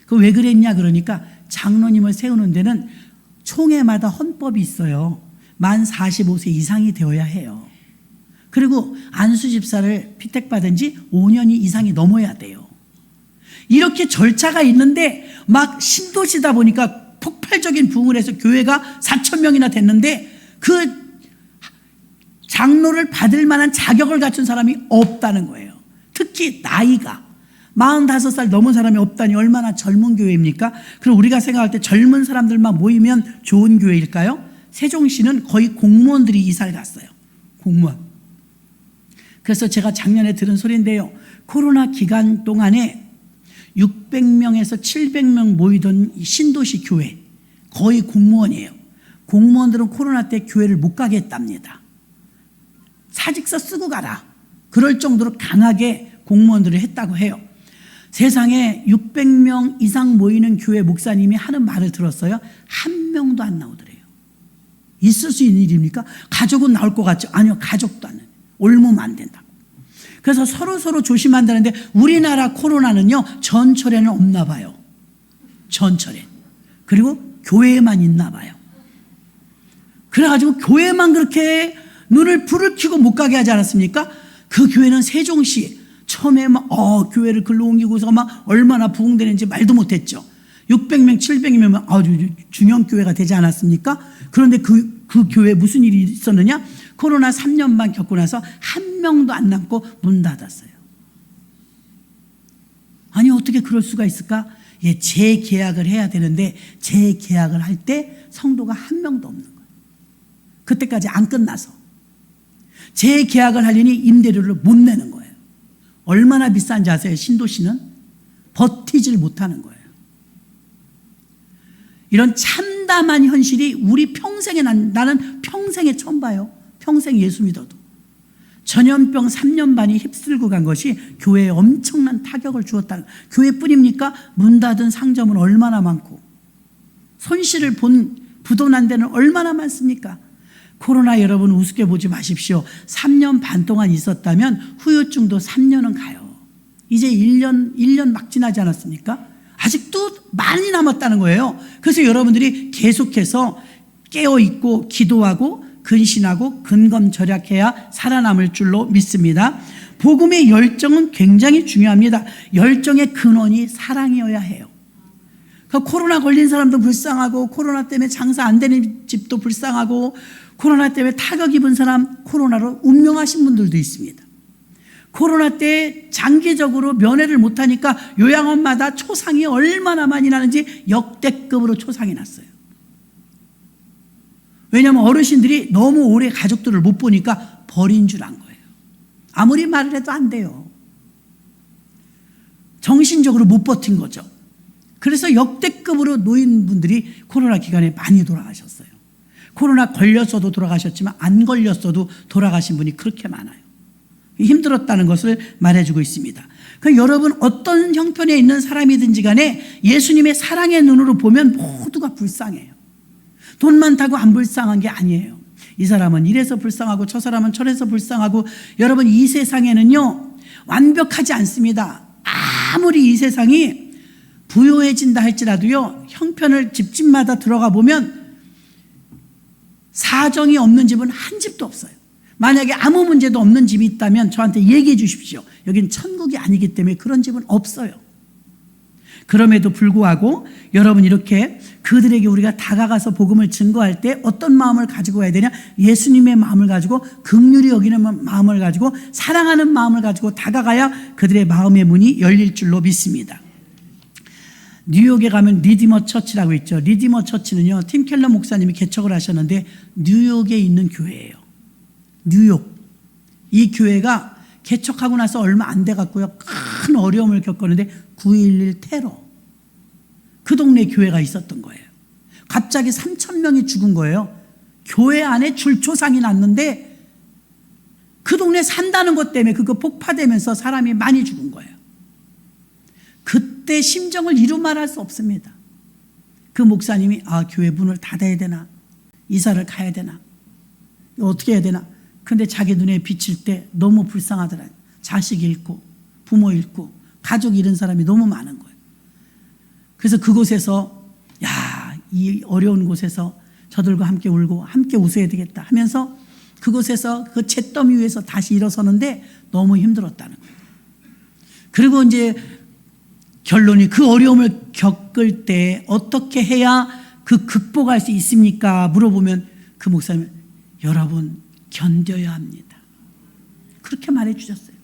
그 왜 그랬냐 그러니까, 장로님을 세우는 데는 총회마다 헌법이 있어요. 만 45세 이상이 되어야 해요. 그리고 안수 집사를 피택받은 지 5년이 이상이 넘어야 돼요. 이렇게 절차가 있는데 막 신도시다 보니까 폭발적인 부흥을 해서 교회가 4,000명이나 됐는데 그 장로를 받을 만한 자격을 갖춘 사람이 없다는 거예요. 특히 나이가 45살 넘은 사람이 없다니 얼마나 젊은 교회입니까? 그럼 우리가 생각할 때 젊은 사람들만 모이면 좋은 교회일까요? 세종시는 거의 공무원들이 이사를 갔어요. 공무원. 그래서 제가 작년에 들은 소리인데요. 코로나 기간 동안에 600명에서 700명 모이던 신도시 교회 거의 공무원이에요. 공무원들은 코로나 때 교회를 못 가게 했답니다. 사직서 쓰고 가라. 그럴 정도로 강하게 공무원들을 했다고 해요. 세상에 600명 이상 모이는 교회 목사님이 하는 말을 들었어요. 한 명도 안 나오더래요. 있을 수 있는 일입니까? 가족은 나올 것 같죠? 아니요, 가족도 안 나와요. 옮으면 안 된다고. 그래서 서로 조심한다는데 우리나라 코로나는요, 전철에는 없나 봐요. 전철에. 그리고 교회에만 있나 봐요. 그래가지고 교회만 그렇게 눈을 불을 켜고 못 가게 하지 않았습니까? 그 교회는 세종시 처음에 막 교회를 글로 옮기고서 막 얼마나 부흥되는지 말도 못했죠. 600명, 700명 아주 중형 교회가 되지 않았습니까? 그런데 그 교회에 무슨 일이 있었느냐? 코로나 3년 반 겪고 나서 한 명도 안 남고 문 닫았어요. 아니 어떻게 그럴 수가 있을까? 재계약을 해야 되는데 재계약을 할 때 성도가 한 명도 없는 거예요. 그때까지 안 끝나서 재계약을 하려니 임대료를 못 내는 거예요. 얼마나 비싼지 아세요? 신도시는 버티질 못하는 거예요. 이런 참담한 현실이 우리 평생에 나는 평생에 처음 봐요. 평생 예수 믿어도. 전염병 3년 반이 휩쓸고 간 것이 교회에 엄청난 타격을 주었다는 거예요. 교회뿐입니까? 문 닫은 상점은 얼마나 많고 손실을 본 부도난 데는 얼마나 많습니까? 코로나 여러분 우습게 보지 마십시오. 3년 반 동안 있었다면 후유증도 3년은 가요. 이제 1년 막 지나지 않았습니까? 아직도 많이 남았다는 거예요. 그래서 여러분들이 계속해서 깨어있고 기도하고 근신하고 근검절약해야 살아남을 줄로 믿습니다. 복음의 열정은 굉장히 중요합니다. 열정의 근원이 사랑이어야 해요. 그러니까 코로나 걸린 사람도 불쌍하고 코로나 때문에 장사 안 되는 집도 불쌍하고 코로나 때문에 타격 입은 사람, 코로나로 운명하신 분들도 있습니다. 코로나 때 장기적으로 면회를 못하니까 요양원마다 초상이 얼마나 많이 나는지 역대급으로 초상이 났어요. 왜냐하면 어르신들이 너무 오래 가족들을 못 보니까 버린 줄 안 거예요. 아무리 말을 해도 안 돼요. 정신적으로 못 버틴 거죠. 그래서 역대급으로 노인분들이 코로나 기간에 많이 돌아가셨어요. 코로나 걸렸어도 돌아가셨지만 안 걸렸어도 돌아가신 분이 그렇게 많아요. 힘들었다는 것을 말해주고 있습니다. 그러니까 여러분 어떤 형편에 있는 사람이든지 간에 예수님의 사랑의 눈으로 보면 모두가 불쌍해요. 돈 많다고 안 불쌍한 게 아니에요. 이 사람은 이래서 불쌍하고 저 사람은 저래서 불쌍하고 여러분 이 세상에는요 완벽하지 않습니다. 아무리 이 세상이 부유해진다 할지라도요 형편을 집집마다 들어가 보면 사정이 없는 집은 한 집도 없어요. 만약에 아무 문제도 없는 집이 있다면 저한테 얘기해 주십시오. 여긴 천국이 아니기 때문에 그런 집은 없어요. 그럼에도 불구하고 여러분 이렇게 그들에게 우리가 다가가서 복음을 증거할 때 어떤 마음을 가지고 가야 되냐? 예수님의 마음을 가지고 긍휼히 여기는 마음을 가지고 사랑하는 마음을 가지고 다가가야 그들의 마음의 문이 열릴 줄로 믿습니다. 뉴욕에 가면 리디머 처치라고 있죠. 리디머 처치는요 팀 켈러 목사님이 개척을 하셨는데 뉴욕에 있는 교회예요. 뉴욕. 이 교회가 개척하고 나서 얼마 안 돼갖고요 큰 어려움을 겪었는데 9.11 테러 그 동네 교회가 있었던 거예요. 갑자기 3,000명이 죽은 거예요. 교회 안에 줄초상이 났는데 그 동네 산다는 것 때문에 그거 폭파되면서 사람이 많이 죽은 거예요. 그때 심정을 이루 말할 수 없습니다. 그 목사님이 교회 문을 닫아야 되나 이사를 가야 되나 어떻게 해야 되나 근데 자기 눈에 비칠 때 너무 불쌍하더라고요. 자식 잃고 부모 잃고 가족 잃은 사람이 너무 많은 거예요. 그래서 그곳에서 이 어려운 곳에서 저들과 함께 울고 함께 웃어야 되겠다 하면서 그곳에서 그 잿더미 위에서 다시 일어서는데 너무 힘들었다는 거예요. 그리고 이제 결론이 그 어려움을 겪을 때 어떻게 해야 그 극복할 수 있습니까? 물어보면 그 목사님은 여러분 견뎌야 합니다. 그렇게 말해 주셨어요.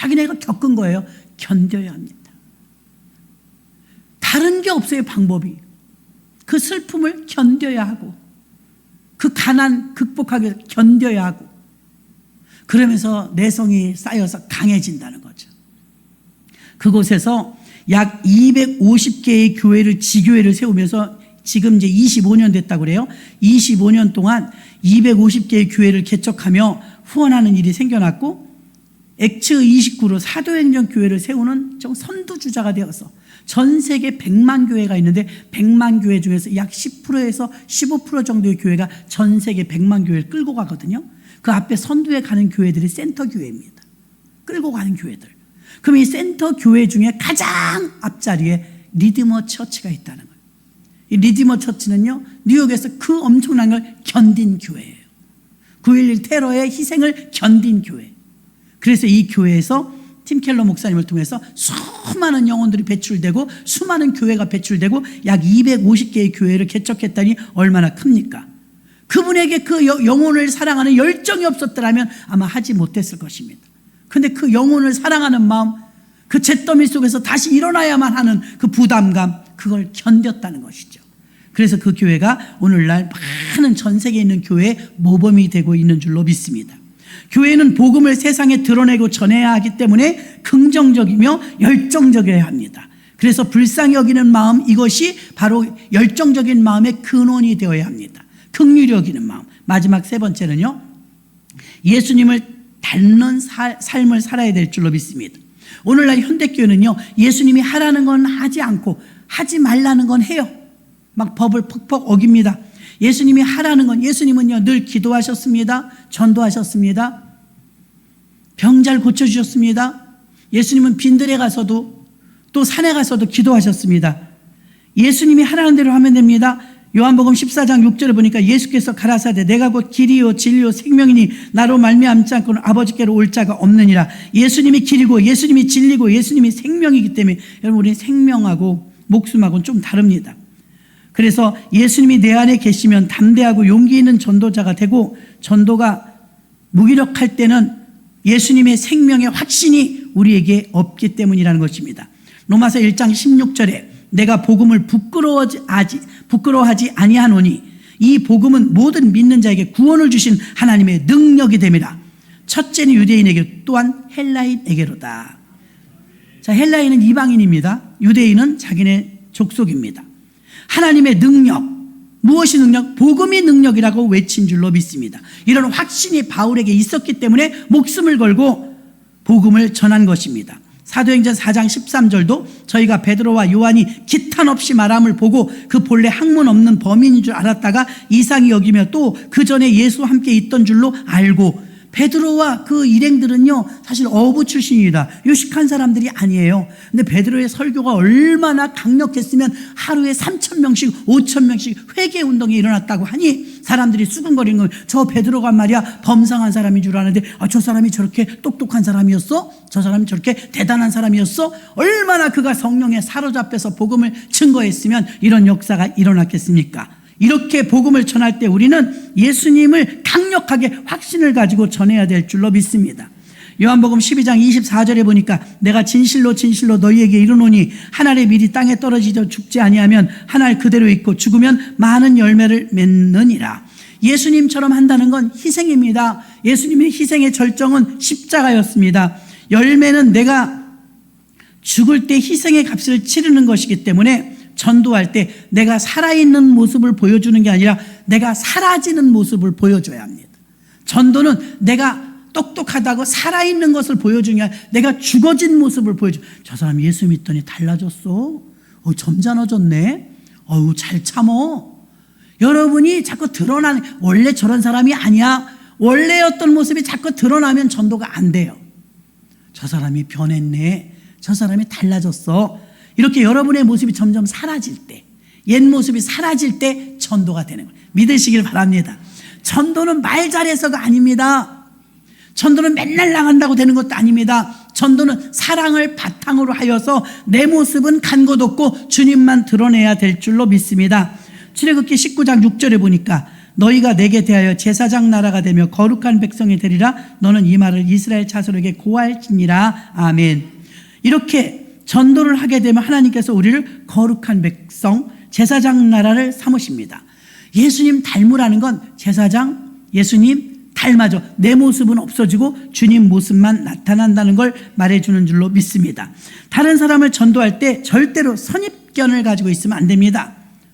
자기네가 겪은 거예요. 견뎌야 합니다. 다른 게 없어요, 방법이. 그 슬픔을 견뎌야 하고, 그 가난 극복하기 위해서 견뎌야 하고, 그러면서 내성이 쌓여서 강해진다는 거죠. 그곳에서 약 250개의 교회를, 지교회를 세우면서 지금 이제 25년 됐다고 그래요. 25년 동안 250개의 교회를 개척하며 후원하는 일이 생겨났고, 액츠 29로 사도행전 교회를 세우는 좀 선두주자가 되어서 전 세계 100만 교회가 있는데 100만 교회 중에서 약 10%에서 15% 정도의 교회가 전 세계 100만 교회를 끌고 가거든요. 그 앞에 선두에 가는 교회들이 센터 교회입니다. 끌고 가는 교회들. 그럼 이 센터 교회 중에 가장 앞자리에 리디머 처치가 있다는 거예요. 이 리디머 처치는요, 뉴욕에서 그 엄청난 걸 견딘 교회예요. 9.11 테러의 희생을 견딘 교회. 그래서 이 교회에서 팀 켈러 목사님을 통해서 수많은 영혼들이 배출되고 수많은 교회가 배출되고 약 250개의 교회를 개척했다니 얼마나 큽니까? 그분에게 그 영혼을 사랑하는 열정이 없었더라면 아마 하지 못했을 것입니다. 그런데 그 영혼을 사랑하는 마음, 그 잿더미 속에서 다시 일어나야만 하는 그 부담감, 그걸 견뎠다는 것이죠. 그래서 그 교회가 오늘날 많은 전 세계에 있는 교회의 모범이 되고 있는 줄로 믿습니다. 교회는 복음을 세상에 드러내고 전해야 하기 때문에 긍정적이며 열정적이어야 합니다. 그래서 불쌍히 여기는 마음, 이것이 바로 열정적인 마음의 근원이 되어야 합니다. 긍휼히 여기는 마음. 마지막 세 번째는요, 예수님을 닮는 삶을 살아야 될 줄로 믿습니다. 오늘날 현대교회는요, 예수님이 하라는 건 하지 않고 하지 말라는 건 해요. 막 법을 퍽퍽 어깁니다. 예수님이 하라는 건, 예수님은요 늘 기도하셨습니다. 전도하셨습니다. 병 잘 고쳐주셨습니다. 예수님은 빈들에 가서도 또 산에 가서도 기도하셨습니다. 예수님이 하라는 대로 하면 됩니다. 요한복음 14장 6절에 보니까 예수께서 가라사대 내가 곧 길이요 진리요 생명이니 나로 말미암지 않고는 아버지께로 올 자가 없느니라. 예수님이 길이고 예수님이 진리고 예수님이 생명이기 때문에 여러분, 우리 생명하고 목숨하고는 좀 다릅니다. 그래서 예수님이 내 안에 계시면 담대하고 용기 있는 전도자가 되고, 전도가 무기력할 때는 예수님의 생명의 확신이 우리에게 없기 때문이라는 것입니다. 로마서 1장 16절에 내가 복음을 부끄러워하지 아니하노니 이 복음은 모든 믿는 자에게 구원을 주신 하나님의 능력이 됨이라. 첫째는 유대인에게, 또한 헬라인에게로다. 자, 헬라인은 이방인입니다. 유대인은 자기네 족속입니다. 하나님의 능력, 무엇이 능력? 복음이 능력이라고 외친 줄로 믿습니다. 이런 확신이 바울에게 있었기 때문에 목숨을 걸고 복음을 전한 것입니다. 사도행전 4장 13절도 저희가 베드로와 요한이 기탄 없이 말함을 보고 그 본래 학문 없는 범인인 줄 알았다가 이상히 여기며 또 그 전에 예수와 함께 있던 줄로 알고. 베드로와 그 일행들은요 사실 어부 출신이다. 유식한 사람들이 아니에요. 근데 베드로의 설교가 얼마나 강력했으면 하루에 3,000명씩 5,000명씩 회개 운동이 일어났다고 하니 사람들이 수근거리는 거예요. 저 베드로가 말이야 범상한 사람인 줄 아는데 저 사람이 저렇게 똑똑한 사람이었어? 저 사람이 저렇게 대단한 사람이었어? 얼마나 그가 성령에 사로잡혀서 복음을 증거했으면 이런 역사가 일어났겠습니까? 이렇게 복음을 전할 때 우리는 예수님을 강력하게 확신을 가지고 전해야 될 줄로 믿습니다. 요한복음 12장 24절에 보니까 내가 진실로 진실로 너희에게 이르노니 한 알의 밀이 땅에 떨어지져 죽지 아니하면 한 알 그대로 있고 죽으면 많은 열매를 맺느니라. 예수님처럼 한다는 건 희생입니다. 예수님의 희생의 절정은 십자가였습니다. 열매는 내가 죽을 때 희생의 값을 치르는 것이기 때문에 전도할 때 내가 살아있는 모습을 보여주는 게 아니라 내가 사라지는 모습을 보여줘야 합니다. 전도는 내가 똑똑하다고 살아있는 것을 보여주는 게 아니라 내가 죽어진 모습을 보여줘. 저 사람 예수 믿더니 달라졌어. 점잖아졌네. 잘 참어. 여러분이 자꾸 드러나는, 원래 저런 사람이 아니야. 원래였던 모습이 자꾸 드러나면 전도가 안 돼요. 저 사람이 변했네. 저 사람이 달라졌어. 이렇게 여러분의 모습이 점점 사라질 때, 옛 모습이 사라질 때 전도가 되는 거예요. 믿으시길 바랍니다. 전도는 말 잘해서가 아닙니다. 전도는 맨날 나간다고 되는 것도 아닙니다. 전도는 사랑을 바탕으로 하여서 내 모습은 간 것 없고 주님만 드러내야 될 줄로 믿습니다. 출애굽기 19장 6절에 보니까 너희가 내게 대하여 제사장 나라가 되며 거룩한 백성이 되리라. 너는 이 말을 이스라엘 자손에게 고할지니라. 아멘. 이렇게 전도를 하게 되면 하나님께서 우리를 거룩한 백성, 제사장 나라를 삼으십니다. 예수님 닮으라는 건 제사장, 예수님 닮아줘. 내 모습은 없어지고 주님 모습만 나타난다는 걸 말해주는 줄로 믿습니다. 다른 사람을 전도할 때 절대로 선입견을 가지고 있으면 안 됩니다.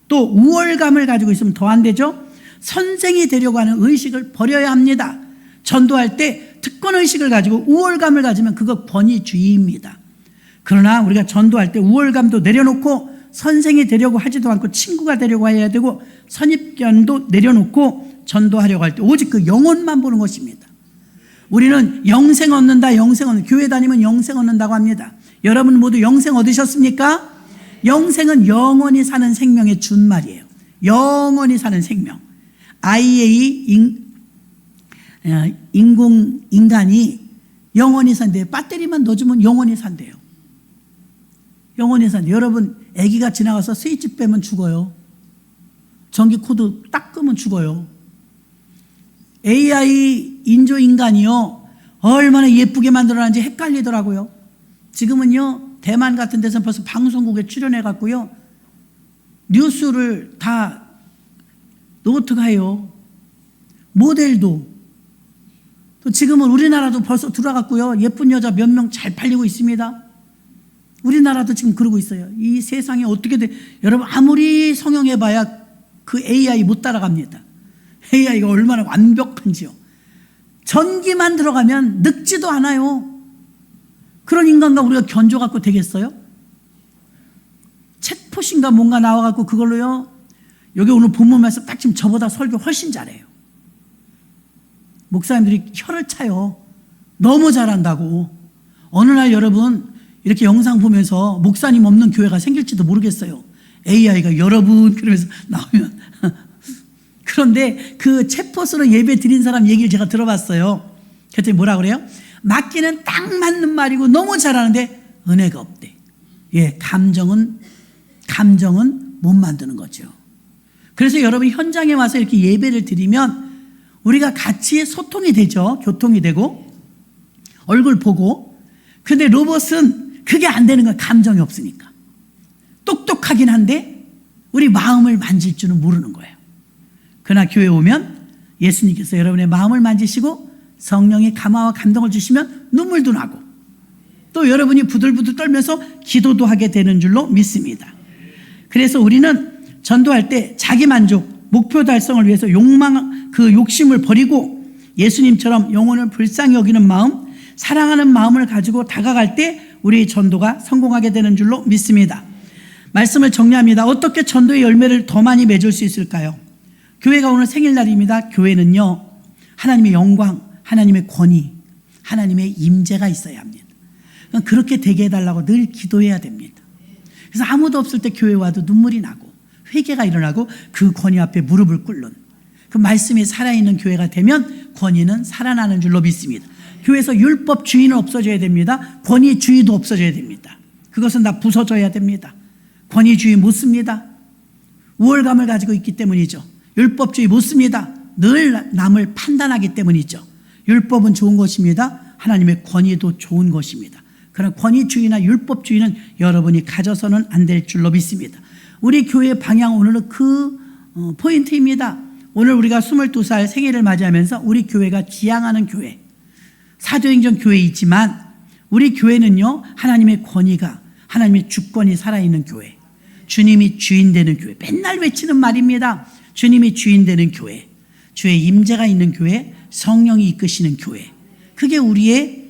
또 우월감을 가지고 있으면 더 안 되죠. 선생이 되려고 하는 의식을 버려야 합니다. 전도할 때 특권의식을 가지고 우월감을 가지면 그거 권위주의입니다. 그러나 우리가 전도할 때 우월감도 내려놓고 선생이 되려고 하지도 않고 친구가 되려고 해야 되고 선입견도 내려놓고 전도하려고 할 때 오직 그 영혼만 보는 것입니다. 우리는 영생 얻는다, 영생 얻는다. 교회 다니면 영생 얻는다고 합니다. 여러분 모두 영생 얻으셨습니까? 영생은 영원히 사는 생명의 준말이에요. 영원히 사는 생명. 인간이 영원히 산대요. 배터리만 넣어주면 영원히 산대요. 영원히 산대요. 여러분 아기가 지나가서 스위치 빼면 죽어요. 전기 코드 딱 끄면 죽어요. AI 인조인간이요 얼마나 예쁘게 만들어놨는지 헷갈리더라고요. 지금은요 대만 같은 데서 벌써 방송국에 출연해 갖고요 뉴스를 다 로봇가 해요. 모델도. 또 지금은 우리나라도 벌써 들어갔고요 예쁜 여자 몇 명 잘 팔리고 있습니다. 우리나라도 지금 그러고 있어요. 이 세상에 어떻게 돼. 여러분 아무리 성형해봐야 그 AI 못 따라갑니다. AI가 얼마나 완벽한지요. 전기만 들어가면 늙지도 않아요. 그런 인간과 우리가 견줘갖고 되겠어요? 챗봇인가 뭔가 나와갖고 그걸로요 여기 오늘 본문 말씀 딱 지금 저보다 설교 훨씬 잘해요. 목사님들이 혀를 차요. 너무 잘한다고. 어느 날 여러분 이렇게 영상 보면서 목사님 없는 교회가 생길지도 모르겠어요. AI가 여러분 그러면서 나오면 그런데 그 챗봇으로 예배 드린 사람 얘기를 제가 들어봤어요. 그랬더니 뭐라 그래요? 맞기는 딱 맞는 말이고 너무 잘하는데 은혜가 없대. 예, 감정은 못 만드는 거죠. 그래서 여러분 현장에 와서 이렇게 예배를 드리면 우리가 같이 소통이 되죠. 교통이 되고 얼굴 보고. 근데 로봇은 그게 안 되는 거예요. 감정이 없으니까. 똑똑하긴 한데 우리 마음을 만질 줄은 모르는 거예요. 그러나 교회 오면 예수님께서 여러분의 마음을 만지시고 성령의 감화와 감동을 주시면 눈물도 나고 또 여러분이 부들부들 떨면서 기도도 하게 되는 줄로 믿습니다. 그래서 우리는 전도할 때 자기 만족, 목표 달성을 위해서 그 욕심을 버리고 예수님처럼 영혼을 불쌍히 여기는 마음, 사랑하는 마음을 가지고 다가갈 때 우리 전도가 성공하게 되는 줄로 믿습니다. 말씀을 정리합니다. 어떻게 전도의 열매를 더 많이 맺을 수 있을까요? 교회가 오늘 생일날입니다. 교회는요 하나님의 영광, 하나님의 권위, 하나님의 임재가 있어야 합니다. 그렇게 되게 해달라고 늘 기도해야 됩니다. 그래서 아무도 없을 때 교회 와도 눈물이 나고 회개가 일어나고 그 권위 앞에 무릎을 꿇는 그 말씀이 살아있는 교회가 되면 권위는 살아나는 줄로 믿습니다. 교회에서 율법주의는 없어져야 됩니다. 권위주의도 없어져야 됩니다. 그것은 다 부서져야 됩니다. 권위주의 못 씁니다. 우월감을 가지고 있기 때문이죠. 율법주의 못 씁니다. 늘 남을 판단하기 때문이죠. 율법은 좋은 것입니다. 하나님의 권위도 좋은 것입니다. 그러나 권위주의나 율법주의는 여러분이 가져서는 안 될 줄로 믿습니다. 우리 교회의 방향 오늘은 그 포인트입니다. 오늘 우리가 22살 생일을 맞이하면서 우리 교회가 지향하는 교회, 사도행전 교회이지만 우리 교회는요 하나님의 권위가, 하나님의 주권이 살아있는 교회, 주님이 주인 되는 교회, 맨날 외치는 말입니다. 주님이 주인 되는 교회, 주의 임재가 있는 교회, 성령이 이끄시는 교회, 그게 우리의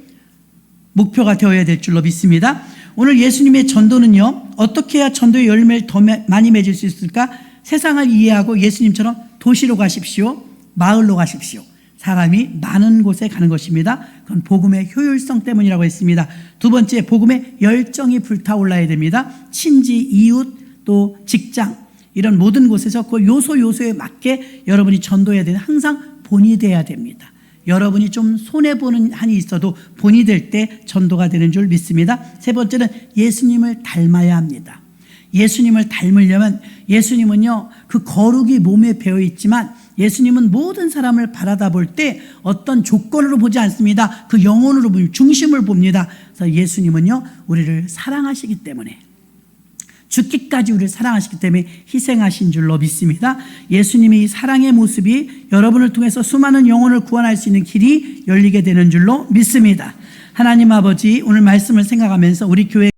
목표가 되어야 될 줄로 믿습니다. 오늘 예수님의 전도는요 어떻게 해야 전도의 열매를 더 많이 맺을 수 있을까? 세상을 이해하고 예수님처럼 도시로 가십시오, 마을로 가십시오. 사람이 많은 곳에 가는 것입니다. 그건 복음의 효율성 때문이라고 했습니다. 두 번째, 복음의 열정이 불타올라야 됩니다. 친지, 이웃, 또 직장 이런 모든 곳에서 그 요소에 맞게 여러분이 전도해야 되는 항상 본이 돼야 됩니다. 여러분이 좀 손해보는 한이 있어도 본이 될 때 전도가 되는 줄 믿습니다. 세 번째는 예수님을 닮아야 합니다. 예수님을 닮으려면 예수님은요 그 거룩이 몸에 배어 있지만 예수님은 모든 사람을 바라다 볼 때 어떤 조건으로 보지 않습니다. 그 영혼으로 봅니다. 중심을 봅니다. 그래서 예수님은요, 우리를 사랑하시기 때문에, 죽기까지 우리를 사랑하시기 때문에 희생하신 줄로 믿습니다. 예수님의 이 사랑의 모습이 여러분을 통해서 수많은 영혼을 구원할 수 있는 길이 열리게 되는 줄로 믿습니다. 하나님 아버지, 오늘 말씀을 생각하면서 우리 교회